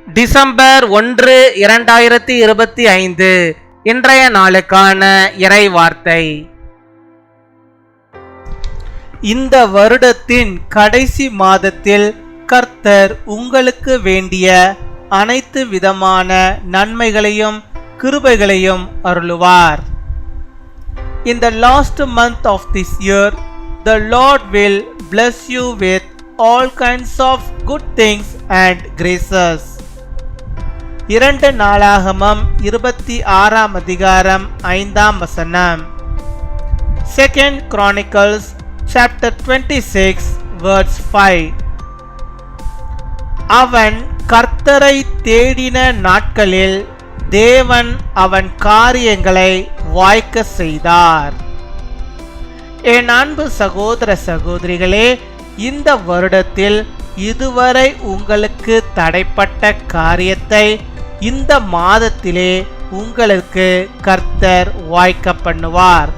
December 1, 2025 இன்றைய நாளுக்கான இறை வார்த்தை. இந்த வருடத்தின் கடைசி மாதத்தில் கர்த்தர் உங்களுக்கு வேண்டிய அனைத்து விதமான நன்மைகளையும் கிருபைகளையும் அருளுவார். In the last month of this year, the Lord will bless you with all kinds of good things and graces. 2 நாளாகமம் 26 அதிகாரம் 5 வசனம். 2 Chronicles chapter 26 verse 5. அவன் கர்த்தரை தேடின நாட்களில் தேவன் அவன் காரியங்களை வாய்க்க செய்தார். என் அன்பு சகோதர சகோதரிகளே, இந்த வருடத்தில் இதுவரை உங்களுக்கு தடைப்பட்ட காரியத்தை இந்த மாதத்திலே உங்களுக்கு கர்த்தர் வாய்க்க பண்ணுவார்.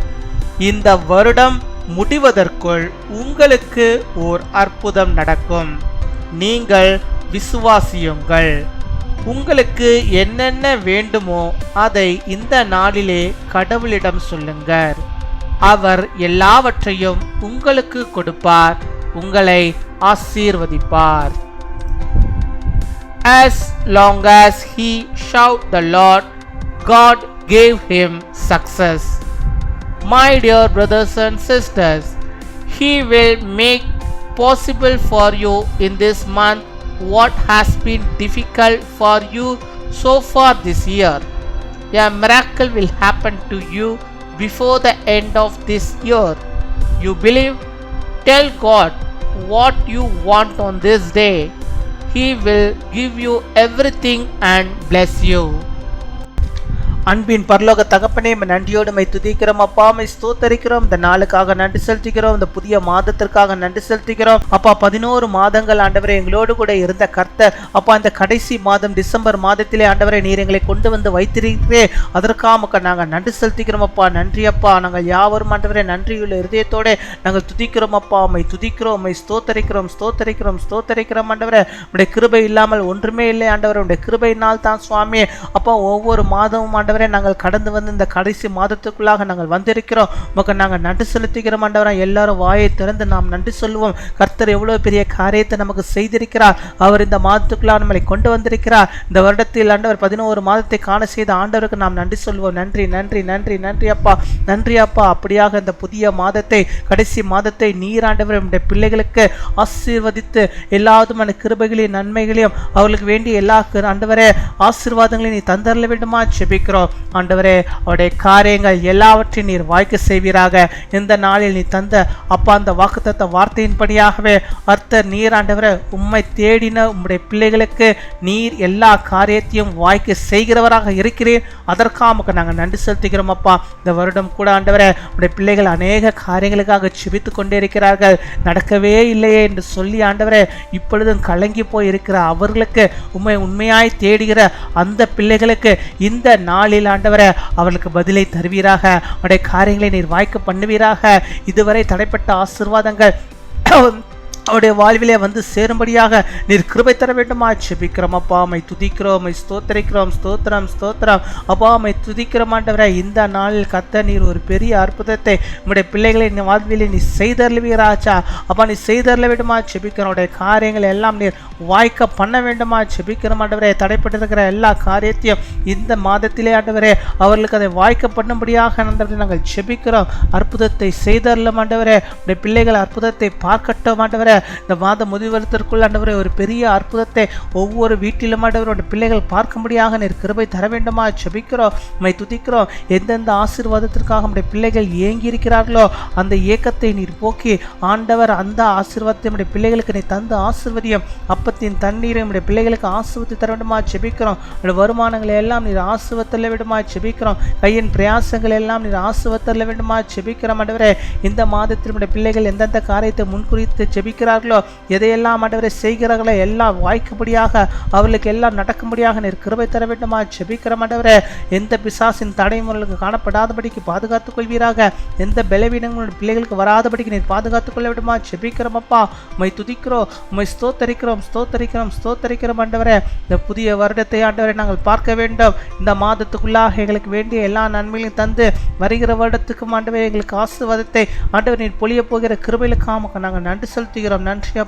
இந்த வருடம் முடிவதற்குள் உங்களுக்கு ஓர் அற்புதம் நடக்கும். நீங்கள் விசுவாசியுங்கள். உங்களுக்கு என்னென்ன வேண்டுமோ அதை இந்த நாளிலே கடவுளிடம் சொல்லுங்கள். அவர் எல்லாவற்றையும் உங்களுக்கு கொடுப்பார், உங்களை ஆசீர்வதிப்பார். As long as he sought the Lord, God gave him success. My dear brothers and sisters, he will make possible for you in this month what has been difficult for you so far this year. A miracle will happen to you before the end of this year. You believe? Tell God what you want on this day. He will give you everything and bless you. அன்பின் பரலோக தகப்பனே, நன்றியோடு my துதிக்கிறோம் அப்பா, my ஸ்தோத்தரிக்கிறோம். இந்த நாளுக்காக நன்றி செலுத்துகிறோம், இந்த புதிய மாதத்திற்காக நன்றி செலுத்துகிறோம் அப்பா. 11 மாதங்கள் ஆண்டவரே எங்களோடு கூட இருந்த கர்த்தர் அப்பா, இந்த கடைசி மாதம் டிசம்பர் மாதத்திலே ஆண்டவரே நீர் எங்களை கொண்டு வந்து வைத்திருக்கிறே, அதற்காக நாங்கள் நன்றி செலுத்துகிறோம் அப்பா. நன்றி அப்பா. நாங்கள் யாவரும் ஆண்டவரே நன்றியுள்ள இருதயத்தோடு நாங்கள் துதிக்கிறோம் அப்பா, மை துதிக்கிறோம், மை ஸ்தோத்தரிக்கிறோம், ஸ்தோத்தரிக்கிறோம், ஸ்தோத்தரிக்கிறோம் ஆண்டவரே. உடைய கிருபை இல்லாமல் ஒன்றுமே இல்லை ஆண்டவரே. உடைய கிருபையினால் தான் சுவாமி அப்பா ஒவ்வொரு மாதமும் ஆண்டவரே நாங்கள் கடந்து வந்து இந்த கடைசி மாதத்துக்குள்ளாக நாங்கள் வந்திருக்கிறோம். உமக்கு நாங்கள் நன்றி செலுத்துகிறோம் ஆண்டவரே. எல்லாரும் வாயை திறந்து நாம் நன்றி சொல்லுவோம். கர்த்தர் எவ்வளவு பெரிய காரியத்தை நமக்கு செய்திருக்கிறார். அவர் இந்த மாதத்துக்குள்ளாக நம்மளை கொண்டு வந்திருக்கிறார். இந்த வருடத்தில் ஆண்டவர் 11 மாதத்தை காண செய்த ஆண்டவருக்கு நாம் நன்றி சொல்லுவோம். நன்றி நன்றி நன்றி நன்றி அப்பா, நன்றி அப்பா. அப்படியாக இந்த புதிய மாதத்தை கடைசி மாதத்தை நீர் ஆண்டவர் நம்முடைய பிள்ளைகளுக்கு ஆசீர்வதித்து எல்லா விதமான கிருபைகளையும் நன்மைகளையும் அவர்களுக்கு வேண்டிய எல்லா ஆண்டவரே ஆசீர்வாதங்களையும் நீ தந்தரல வேண்டுமா ஜெபிக்கிறோம் ஆண்டவரே. அவருடைய காரியங்கள் எல்லாவற்றையும் நீர் வாய்க்க செய்வீராக. இந்த நாளில் நீ தந்த அப்பா அந்த வாக்குத்தத்த வார்த்தையின்படியாகவே கர்த்தர் நீர் ஆண்டவரே உம்மை தேடின உம்முடைய பிள்ளைகளுக்கு நீர் எல்லா காரியத்தையும் வாய்க்க செய்கிறவராக இருக்கிறீர். அதற்காக நாங்கள் நன்றி செலுத்துகிறோம் அப்பா. இந்த வருடம் கூட ஆண்டவரே உடைய பிள்ளைகள் அநேக காரியங்களுக்காக செபித்து கொண்டே இருக்கிறார்கள். நடக்கவே இல்லையே என்று சொல்லி ஆண்டவரே இப்பொழுதும் கலங்கி போய் இருக்கிற அவர்களுக்கு உம்மை உண்மையாய் தேடுகிற அந்த பிள்ளைகளுக்கு இந்த நாளில் ஆண்டவரே அவர்களுக்கு பதிலை தருவீராக. அவருடைய காரியங்களை நீர் வாய்க்க பண்ணுவீராக. இதுவரை தடைப்பட்ட ஆசீர்வாதங்கள் அவருடைய வாழ்விலே வந்து சேரும்படியாக நீர் கிருபை தர வேண்டுமா ஜெபிக்கிறோம் அப்பா. மை துதிக்கிறோம், மை ஸ்தோத்தரிக்கிறோம், ஸ்தோத்திரம் ஸ்தோத்திரம் அப்பா. மை துதிக்கிறோம் ஆண்டவரே. இந்த நாளில் கர்த்தர் நீர் ஒரு பெரிய அற்புதத்தை உம்முடைய பிள்ளைகளை வாழ்விலே நீ செய்தருளுவீராச்சா அப்பா. நீ செய்தருள வேண்டுமா ஜெபிக்கிறோம். அவருடைய காரியங்கள் எல்லாம் நீர் வாய்க்க பண்ண வேண்டுமா ஜெபிக்கிறோம் ஆண்டவரே. தடைப்பட்டிருக்கிற எல்லா காரியத்தையும் இந்த மாதத்திலே ஆண்டவரே அவர்களுக்கு அதை வாய்க்க பண்ணும்படியாக ஆண்டவரே நாங்கள் ஜெபிக்கிறோம். அற்புதத்தை செய்தருளும் ஆண்டவரே. உடைய பிள்ளைகள் அற்புதத்தை பார்க்கட்டும் ஆண்டவரே. இந்த மாத முடிவதற்குள் ஆண்டவரே ஒரு பெரிய அற்புதத்தை ஒவ்வொரு வீட்டிலும் ஆண்டவரோட பிள்ளைகள் பார்க்கும்படியாக நீர் கிருபை தர வேண்டுமா ஜெபிக்கிறோம். மை துதிக்கிறோம். எந்தெந்த ஆசீர்வாதத்திற்காக நம்முடைய பிள்ளைகள் ஏங்கி இருக்கிறார்களோ அந்த ஏக்கத்தை நீர் போக்கி ஆண்டவர் அந்த ஆசீர்வாதத்தை நம்முடைய பிள்ளைகளுக்கு நீ தந்து ஆசீர்வதியும். அப்பத்தின் தண்ணீரை நம்முடைய பிள்ளைகளுக்கு ஆசீர்வதி தர வேண்டுமா ஜெபிக்கிறோம். வருமானங்களை எல்லாம் நீர் ஆசீர்வதித்தள்ள வேண்டுமா ஜெபிக்கிறோம். கையின் பிரயாசங்கள் எல்லாம் நீர் ஆசீர்வதித்தள்ள வேண்டுமா ஜெபிக்கிறோம் ஆண்டவரே. இந்த மாதத்தில் நம்முடைய பிள்ளைகள் எந்தெந்த காரியத்தை முன்குறித்து ஜெபிக்க ஜெபிக்கிறார்களோ, எதையெல்லாம் ஆண்டவரை செய்கிறார்களோ எல்லாம் வாய்க்கும்படியாக அவர்களுக்கு எல்லாம் நடக்கும்படியாக நீர் கிருபை தர வேண்டுமா ஜெபிக்கிற ஆண்டவரே. எந்த பிசாசின் தடைமுறைகளுக்கு காணப்படாதபடிக்கு பாதுகாத்துக் கொள்வீராக. எந்த பலவீனங்களுடைய பிள்ளைகளுக்கு வராதபடிக்கு நீர் பாதுகாத்துக் கொள்ள வேண்டுமா ஜெபிக்கிறோம் அப்பா. உம்மை துதிக்கிறோம், உம்மை ஸ்தோத்தரிக்கிறோம் ஆண்டவரே. இந்த புதிய வருடத்தை ஆண்டவரை நாங்கள் பார்க்க வேண்டும். இந்த மாதத்துக்குள்ளாக எங்களுக்கு வேண்டிய எல்லா நன்மைகளையும் தந்து வருகிற வருடத்துக்கும் ஆண்டவரே எங்களுக்கு ஆசீர்வாதத்தை ஆண்டவர் நீர் பொழிய போகிற கிருபைகளுக்காக நாங்கள் நன்றி செலுத்துகிறோம். நன்றி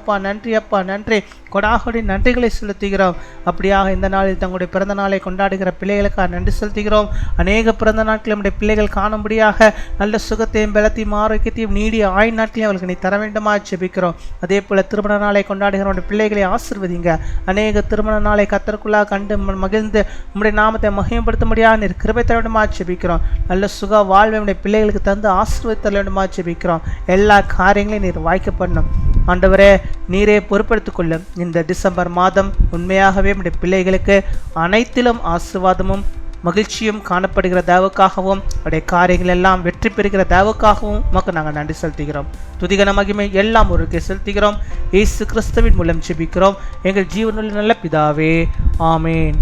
அப்பா நன்றி. கொடாகொடி நன்றிகளை செலுத்துகிறோம். அப்படியாக இந்த நாளில் தங்களுடைய பிறந்த நாளை கொண்டாடுகிற பிள்ளைகளுக்காக நன்றி செலுத்துகிறோம். அநேக பிறந்த நாட்கள் நம்முடைய பிள்ளைகள் காணும்படியாக நல்ல சுகத்தையும் பலத்தையும் ஆரோக்கியத்தையும் நீடிய ஆயுள் நாட்களையும் அவர்களுக்கு நீ தர வேண்டுமா ஜெபிக்கிறோம். அதே போல திருமண நாளை கொண்டாடுகிற பிள்ளைகளை ஆசீர்வதிங்க. அநேக திருமண நாளை கர்த்தருக்குள்ளாக கண்டு மகிழ்ந்து உம்முடைய நாமத்தை மகிமைப்படுத்தும்படியாக நீர் கிருபை தர வேண்டுமா ஜெபிக்கிறோம். நல்ல சுக வாழ்வை நம்முடைய பிள்ளைகளுக்கு தந்து ஆசீர்வதித்து தர வேண்டுமா ஜெபிக்கிறோம். எல்லா காரியங்களையும் நீர் வாய்க்க பண்ணும் ஆண்டவரே. நீரே பொறுப்படுத்திக் கொள்ளும். இந்த டிசம்பர் மாதம் உண்மையாகவே நம்முடைய பிள்ளைகளுக்கு அனைத்திலும் ஆசீர்வாதமும் மகிழ்ச்சியும் காணப்படுகிற தேவக்காகவும் அவருடைய காரியங்கள் எல்லாம் வெற்றி பெறுகிற தேவக்காகவும் உமக்கு நாங்கள் நன்றி செலுத்துகிறோம். துதிகன மகிமை எல்லாம் ஒருக்கே செலுத்துகிறோம். இயேசு கிறிஸ்துவின் மூலம் ஜெபிக்கிறோம் எங்கள் ஜீவனுள்ள நல்ல பிதாவே, ஆமேன்.